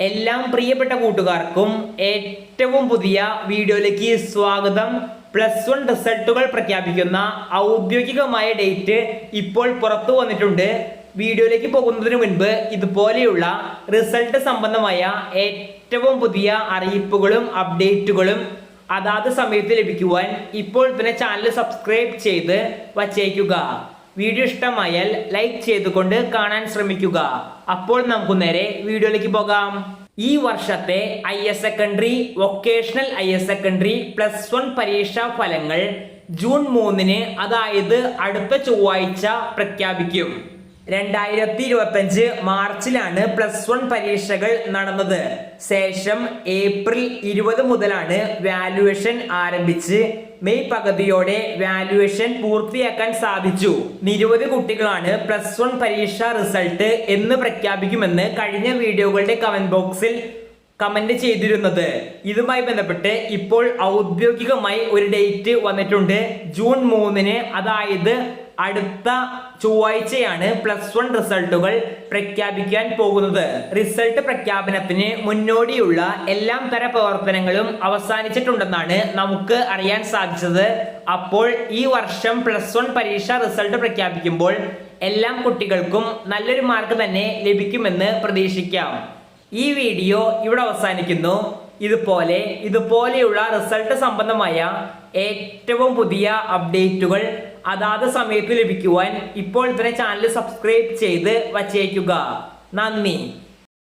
എല്ലാം പ്രിയപ്പെട്ട കൂട്ടുകാർക്കും ഏറ്റവും പുതിയ വീഡിയോയിലേക്ക് സ്വാഗതം. +1 റിസൾട്ടുകൾ പ്രഖ്യാപിക്കുന്ന ഔദ്യോഗികമായ ഡേറ്റ് ഇപ്പോൾ പുറത്തു വന്നിട്ടുണ്ട്. വീഡിയോയിലേക്ക് പോകുന്നതിന് മുൻപ് ഇതുപോലെയുള്ള റിസൾട്ട് സംബന്ധമായ ഏറ്റവും പുതിയ അറിയിപ്പുകളും അപ്ഡേറ്റുകളും അതാത് സമയത്ത് ലഭിക്കുവാൻ ഇപ്പോൾ തന്നെ ചാനൽ സബ്സ്ക്രൈബ് ചെയ്ത് വച്ചേക്കുക. വീഡിയോ ഇഷ്ടമായാൽ ലൈക്ക് ചെയ്തുകൊണ്ട് കാണാൻ ശ്രമിക്കുക. അപ്പോൾ നമുക്ക് നേരെ വീഡിയോയിലേക്ക് പോകാം. ഈ വർഷത്തെ higher secondary, vocational higher secondary +1 പരീക്ഷാ ഫലങ്ങൾ ജൂൺ 3-ന്, അതായത് അടുത്ത ചൊവ്വാഴ്ച പ്രഖ്യാപിക്കും. 2025 മാർച്ചിലാണ് +1 പരീക്ഷകൾ നടന്നത്. ശേഷം ഏപ്രിൽ 20 മുതലാണ് വാല്യുവേഷൻ ആരംഭിച്ച് മെയ് പകുതിയോടെ വാല്യുവേഷൻ പൂർത്തിയാക്കാൻ സാധിച്ചു. നിരവധി കുട്ടികളാണ് +1 പരീക്ഷാ റിസൾട്ട് എന്ന് പ്രഖ്യാപിക്കുമെന്ന് കഴിഞ്ഞ വീഡിയോകളുടെ കമന്റ് ബോക്സിൽ കമന്റ് ചെയ്തിരുന്നത്. ഇതുമായി ബന്ധപ്പെട്ട് ഇപ്പോൾ ഔദ്യോഗികമായി ഒരു ഡേറ്റ് വന്നിട്ടുണ്ട്. ജൂൺ 3-ന്, അതായത് അടുത്ത ചൊവ്വാഴ്ചയാണ് +1 റിസൾട്ടുകൾ പ്രഖ്യാപിക്കാൻ പോകുന്നത്. റിസൾട്ട് പ്രഖ്യാപനത്തിന് മുന്നോടിയുള്ള എല്ലാം തര പ്രവർത്തനങ്ങളും അവസാനിച്ചിട്ടുണ്ടെന്നാണ് നമുക്ക് അറിയാൻ സാധിച്ചത്. അപ്പോൾ ഈ വർഷം +1 പരീക്ഷാ റിസൾട്ട് പ്രഖ്യാപിക്കുമ്പോൾ എല്ലാ കുട്ടികൾക്കും നല്ലൊരു മാർക്ക് തന്നെ ലഭിക്കുമെന്ന് പ്രതീക്ഷിക്കാം. ഈ വീഡിയോ ഇവിടെ അവസാനിക്കുന്നു. ഇതുപോലെയുള്ള റിസൾട്ട് സംബന്ധമായ ഏറ്റവും പുതിയ അപ്ഡേറ്റുകൾ അതാത് സമയത്ത് ലഭിക്കുവാൻ ഇപ്പോൾ തന്നെ ചാനൽ സബ്സ്ക്രൈബ് ചെയ്ത് വച്ചേക്കുക. നന്ദി.